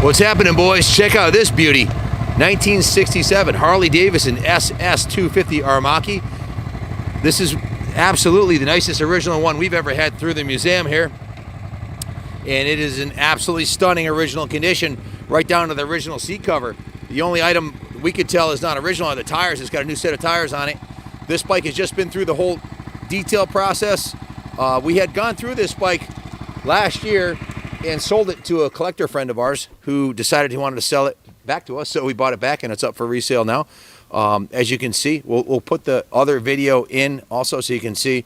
What's happening, boys? Check out this beauty. 1967 Harley Davidson SS 250 Aramaki. This is absolutely the nicest original one we've ever had through the museum here. And it is an absolutely stunning original condition, right down to the original seat cover. The only item we could tell is not original are the tires. It's got a new set of tires on it. This bike has just been through the whole detail process. We had gone through this bike last year and sold it to a collector friend of ours who decided he wanted to sell it back to us, so we bought it back and it's up for resale now. As you can see, we'll put the other video in also so you can see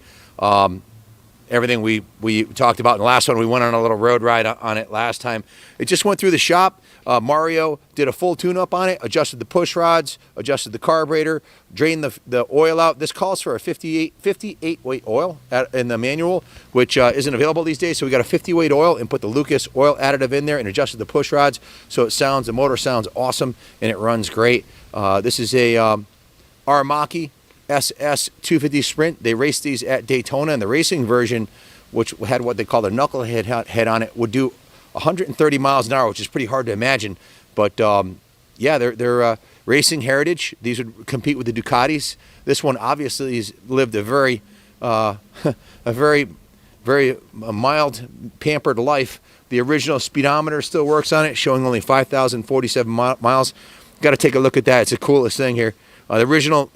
everything we talked about in the last one. We went on a little road ride on it last time. It just went through the shop. Mario did a full tune-up on it, adjusted the push rods, adjusted the carburetor, drained the oil out. This calls for a 58 weight oil in the manual, which isn't available these days. So we got a 50 weight oil and put the Lucas oil additive in there and adjusted the push rods so the motor sounds awesome and it runs great. This is a Aramaki SS 250 Sprint. They raced these at Daytona, and the racing version, which had what they call the knucklehead head on it, would do 130 miles an hour, which is pretty hard to imagine. But yeah, they're racing heritage. These would compete with the Ducatis. This one obviously has lived a very mild, pampered life. The original speedometer still works on it, showing only 5,047 miles. Got to take a look at that. It's the coolest thing here. The original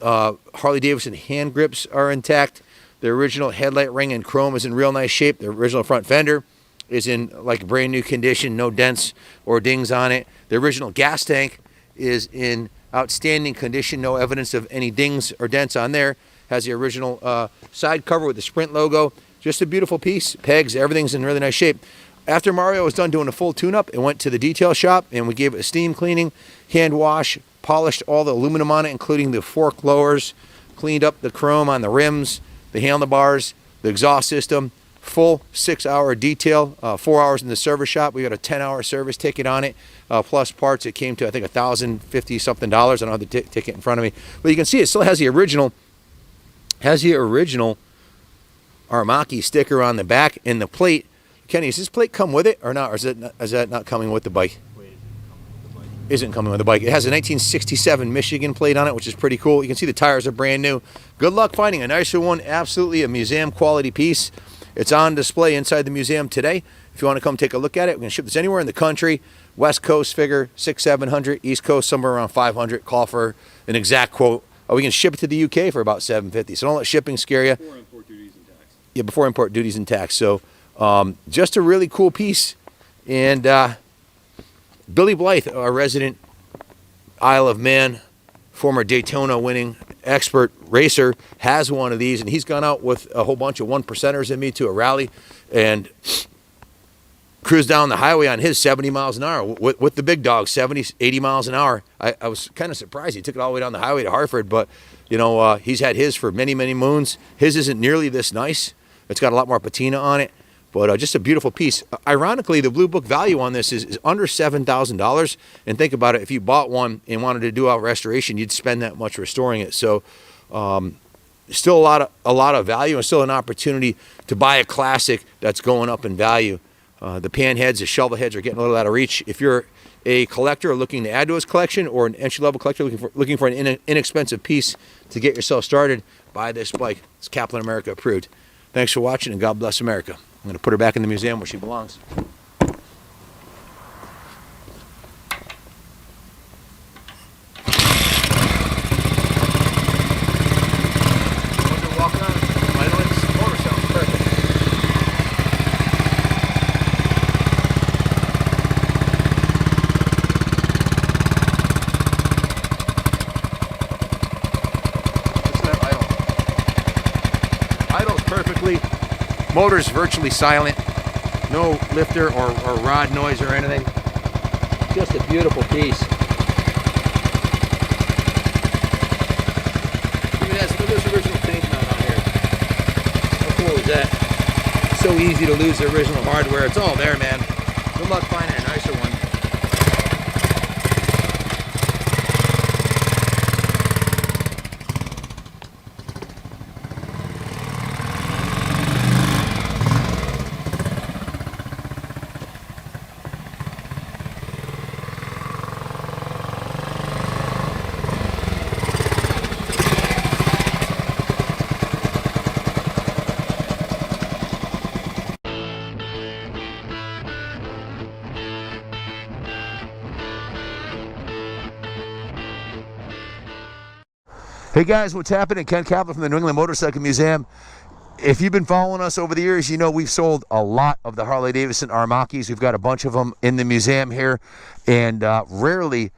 Harley Davidson hand grips are intact. The original headlight ring in chrome is in real nice shape. The original front fender is in like brand new condition, no dents or dings on it. The original gas tank is in outstanding condition, no evidence of any dings or dents on there. Has the original side cover with the Sprint logo. Just a beautiful piece. Pegs, everything's in really nice shape. After Mario was done doing a full tune-up, it went to the detail shop and we gave it a steam cleaning, hand wash, polished all the aluminum on it, including the fork lowers, cleaned up the chrome on the rims, the handlebars, the exhaust system. Full 6-hour detail, 4 hours in the service shop. We got a 10-hour service ticket on it, plus parts. It came to, I think, $1,050 something. I don't have the ticket in front of me, but you can see it still has the original Aramaki sticker on the back and the plate. Kenny, does this plate come with it or not, or is that not coming with the bike? Isn't coming with the bike. It has a 1967 Michigan plate on it, which is pretty cool. You can see the tires are brand new. Good luck finding a nicer one. Absolutely a museum quality piece. It's on display inside the museum today. If you want to come take a look at it, we can ship this anywhere in the country. West Coast figure $600-700, East Coast somewhere around $500. Call for an exact quote. We can ship it to the UK for about $750. So don't let shipping scare you. Before import duties and tax. Yeah, before import duties and tax. So just a really cool piece. And Billy Blythe, our resident Isle of Man, former Daytona winning expert racer, has one of these, and he's gone out with a whole bunch of 1%ers in me to a rally and cruised down the highway on his 70 miles an hour with the big dogs, 70, 80 miles an hour. I was kind of surprised. He took it all the way down the highway to Hartford, but you know, he's had his for many, many moons. His isn't nearly this nice. It's got a lot more patina on it, but just a beautiful piece. Ironically, the Blue Book value on this is under $7,000. And think about it, if you bought one and wanted to do a restoration, you'd spend that much restoring it. So still a lot of value, and still an opportunity to buy a classic that's going up in value. The pan heads, the shovel heads are getting a little out of reach. If you're a collector looking to add to his collection, or an entry-level collector looking for an inexpensive piece to get yourself started, buy this bike. It's Kaplan America approved. Thanks for watching, and God bless America. I'm going to put her back in the museum where she belongs. Idles perfectly. Motor's virtually silent. No lifter or rod noise or anything. Just a beautiful piece. Even has this original paint on here. How cool is that? So easy to lose the original hardware. It's all there, man. Good luck finding a nicer one. Hey guys, what's happening? Ken Kaplan from the New England Motorcycle Museum. If you've been following us over the years, you know we've sold a lot of the Harley Davidson Armakis. We've got a bunch of them in the museum here, and rarely,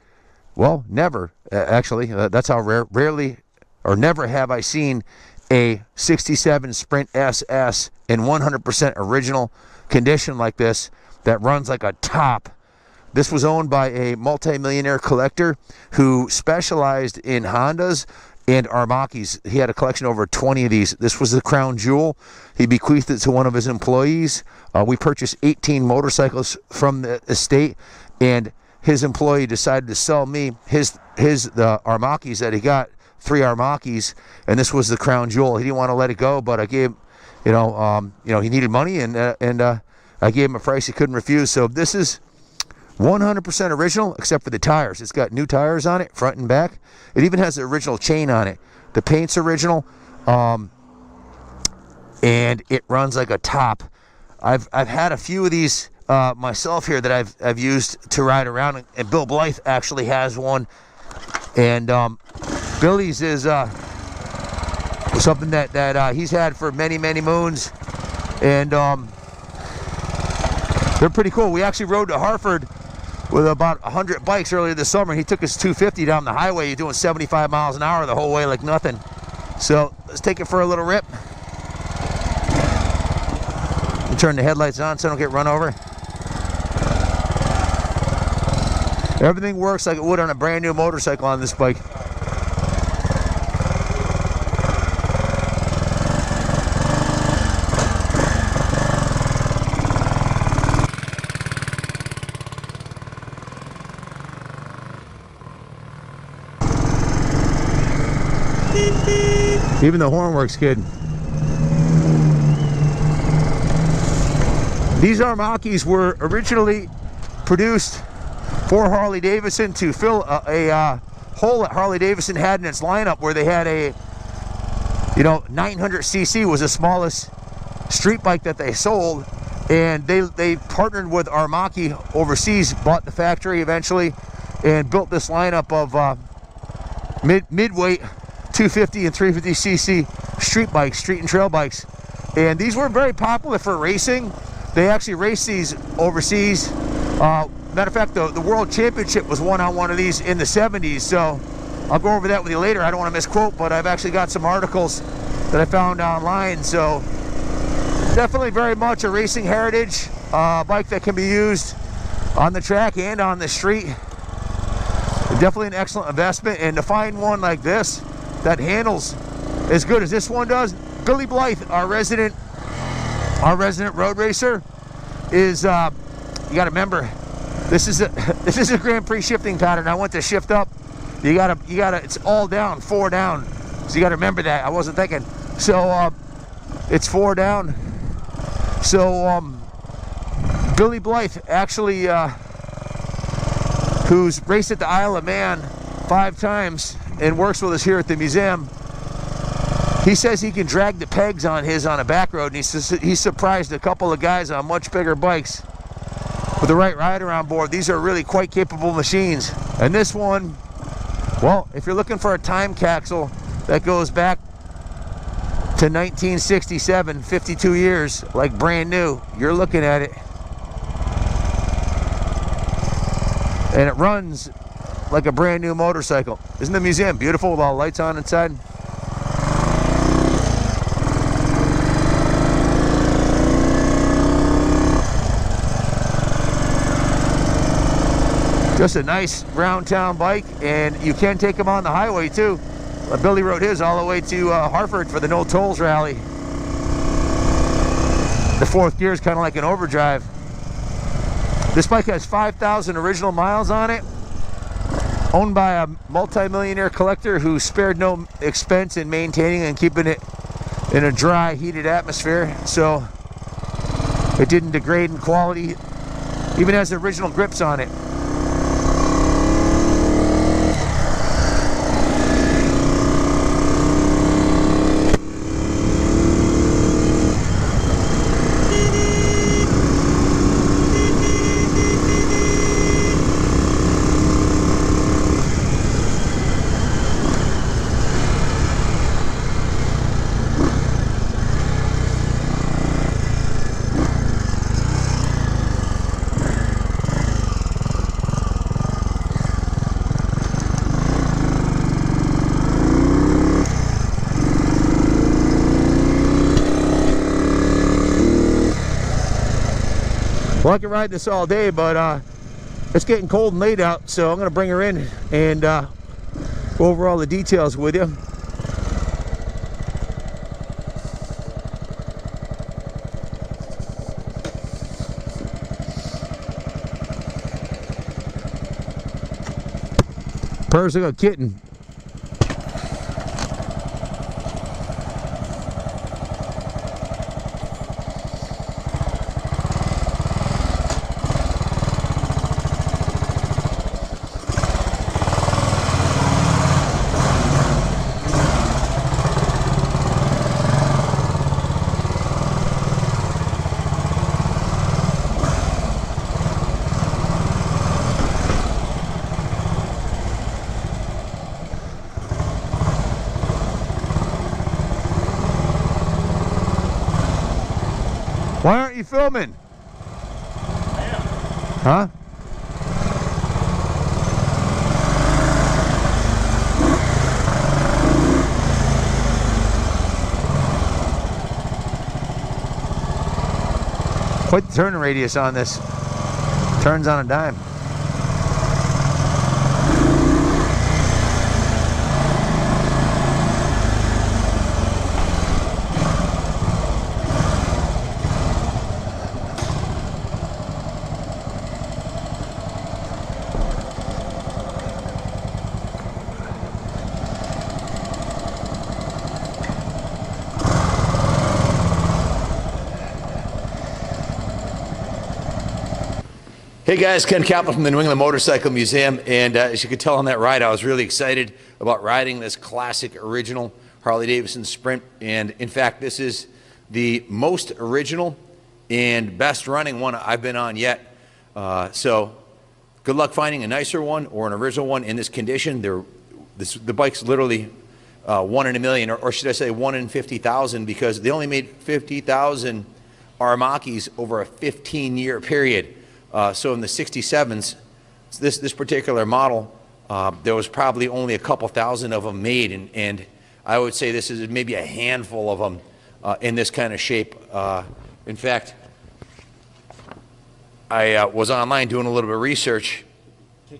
well, never, actually, that's how rarely or never have I seen a 67 Sprint SS in 100% original condition like this that runs like a top. This was owned by a multi-millionaire collector who specialized in Hondas and Armakis. He had a collection of over 20 of these. This was the crown jewel. He bequeathed it to one of his employees. We purchased 18 motorcycles from the estate, and his employee decided to sell me the Armakis that he got, 3 Armakis, and this was the crown jewel. He didn't want to let it go, but I gave, he needed money, and I gave him a price he couldn't refuse. So this is 100% original, except for the tires. It's got new tires on it, front and back. It even has the original chain on it. The paint's original, and it runs like a top. I've had a few of these myself here that I've used to ride around, and Bill Blythe actually has one. And Billy's is something that he's had for many moons, and they're pretty cool. We actually rode to Hartford with about 100 bikes earlier this summer. He took us 250 down the highway. You're doing 75 miles an hour the whole way like nothing. So let's take it for a little rip. And turn the headlights on so I don't get run over. Everything works like it would on a brand new motorcycle on this bike. Even the horn works good. These Armakis were originally produced for Harley Davidson to fill a hole that Harley Davidson had in its lineup, where they had a 900cc was the smallest street bike that they sold, and they partnered with Armaki overseas, bought the factory eventually, and built this lineup of midweight 250 and 350cc street bikes, street and trail bikes. And these were very popular for racing. They actually raced these overseas. Matter of fact, the World Championship was won on one of these in the 70s. So I'll go over that with you later. I don't want to misquote, but I've actually got some articles that I found online. So definitely very much a racing heritage bike that can be used on the track and on the street. Definitely an excellent investment. And to find one like this that handles as good as this one does, Billy Blythe, our resident road racer, is you got to remember, this is a Grand Prix shifting pattern. I went to shift up. You gotta it's all down, 4 down. So you got to remember that. I wasn't thinking. So it's 4 down. So Billy Blythe actually, who's raced at the Isle of Man 5 times and works with us here at the museum, he says he can drag the pegs on his on a back road, and he's surprised a couple of guys on much bigger bikes with the right rider on board. These are really quite capable machines. And this one, well, if you're looking for a time capsule that goes back to 1967, 52 years, like brand new, you're looking at it. And it runs like a brand new motorcycle. Isn't the museum beautiful with all the lights on inside? Just a nice round town bike, and you can take them on the highway too. Billy rode his all the way to Hartford for the No Tolls rally. The 4th gear is kind of like an overdrive. This bike has 5,000 original miles on it, owned by a multi-millionaire collector who spared no expense in maintaining and keeping it in a dry, heated atmosphere, so it didn't degrade in quality. Even has the original grips on it. Well, I can ride this all day, but it's getting cold and late out, so I'm going to bring her in and go over all the details with you. Purrs like a kitten. Why aren't you filming? I am. Huh? Quite the turning radius on this. Turns on a dime. Hey guys, Ken Kaplan from the New England Motorcycle Museum, and as you could tell on that ride, I was really excited about riding this classic original Harley Davidson Sprint. And in fact, this is the most original and best running one I've been on yet. So good luck finding a nicer one or an original one in this condition. The bike's literally 1 in a million, or should I say 1 in 50,000, because they only made 50,000 Aramakis over a 15-year period. So in the 67s, this particular model, there was probably only a couple thousand of them made, and I would say this is maybe a handful of them in this kind of shape. In fact, I was online doing a little bit of research. Can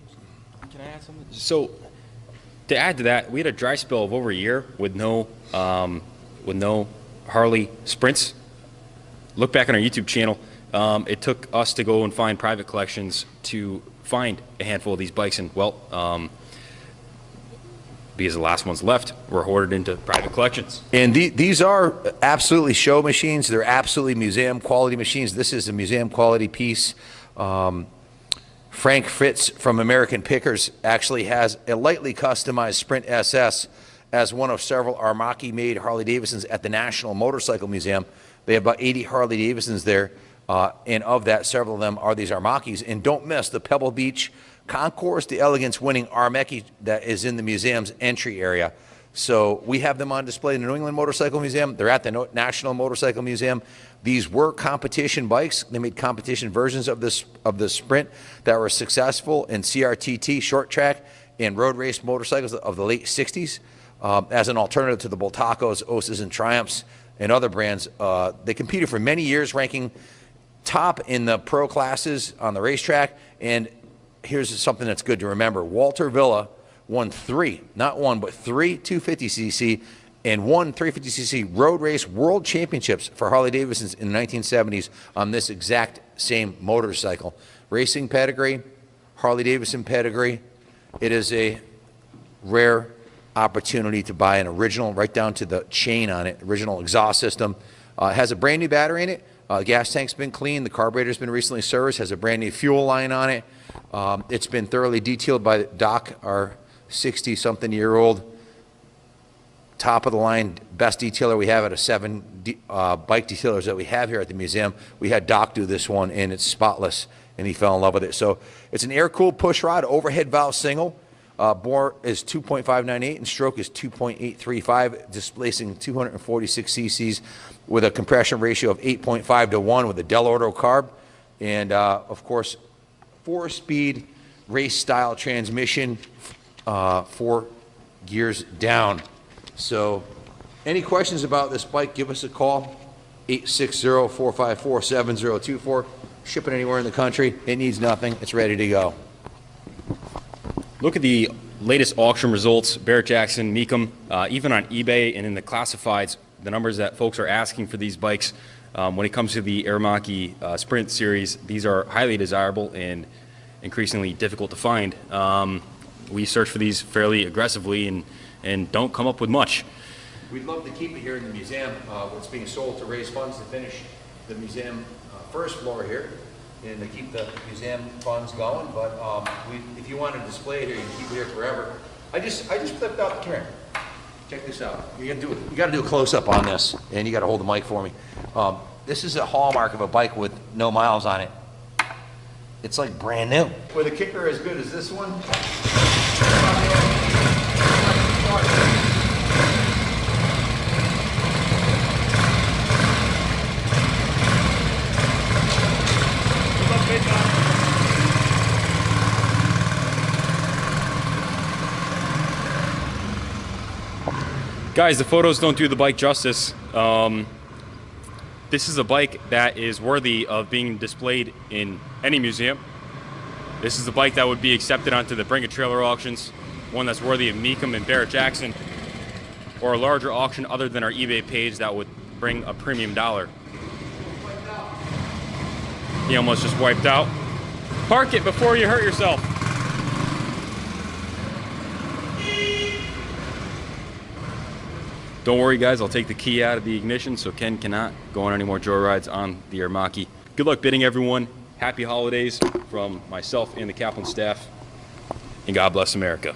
I add something? So to add to that, we had a dry spell of over a year with no Harley Sprints. Look back on our YouTube channel. It took us to go and find private collections to find a handful of these bikes, and well, because the last ones left were hoarded into private collections. And these are absolutely show machines. They're absolutely museum quality machines. This is a museum quality piece. Frank Fritz from American Pickers actually has a lightly customized Sprint SS as one of several Aramaki made Harley Davidsons at the National Motorcycle Museum. They have about 80 Harley Davidsons there. And of that, several of them are these Aramakis. And don't miss the Pebble Beach Concours d'Elegance winning Aramaki that is in the museum's entry area. So we have them on display in the New England Motorcycle Museum. They're at the National Motorcycle Museum. These were competition bikes. They made competition versions of the Sprint that were successful in CRTT, short track, and road race motorcycles of the late 60s as an alternative to the Bultacos, Osas, and Triumphs and other brands. They competed for many years, ranking top in the pro classes on the racetrack. And here's something that's good to remember. Walter Villa won 3, not 1, but 3 250cc and 1 350cc road race world championships for Harley Davidsons in the 1970s on this exact same motorcycle. Racing pedigree, Harley Davidson pedigree. It is a rare opportunity to buy an original, right down to the chain on it, original exhaust system. It has a brand new battery in it. The gas tank's been cleaned. The carburetor's been recently serviced. Has a brand new fuel line on it. It's been thoroughly detailed by Doc, our 60-something-year-old top of the line best detailer we have out of 7 bike detailers that we have here at the museum. We had Doc do this one, and it's spotless, and he fell in love with it. So it's an air-cooled push rod, overhead valve single. Bore is 2.598 and stroke is 2.835, displacing 246 cc's with a compression ratio of 8.5 to 1 with a Del Ordo carb, and of course 4-speed race style transmission, 4 gears down. So any questions about this bike, give us a call, 860-454-7024. ship it anywhere in the country. It needs nothing. It's ready to go. Look at the latest auction results, Barrett-Jackson, Mecum, even on eBay and in the classifieds, the numbers that folks are asking for these bikes. When it comes to the Aramaki Sprint series, these are highly desirable and increasingly difficult to find. We search for these fairly aggressively and don't come up with much. We'd love to keep it here in the museum. It's being sold to raise funds to finish the museum first floor here and to keep the museum funds going. But if you want to display it here, you can keep it here forever. I just flipped out the camera. Check this out. You got to do a close-up on this, and you got to hold the mic for me. This is a hallmark of a bike with no miles on it. It's like brand new. With a kicker as good as this one. Guys, the photos don't do the bike justice. This is a bike that is worthy of being displayed in any museum. This is a bike that would be accepted onto the Bring a Trailer auctions, one that's worthy of Mecum and Barrett-Jackson, or a larger auction other than our eBay page that would bring a premium dollar. He almost just wiped out. Park it before you hurt yourself. Don't worry, guys, I'll take the key out of the ignition so Ken cannot go on any more joyrides on the Aramaki. Good luck bidding, everyone. Happy holidays from myself and the Kaplan staff, and God bless America.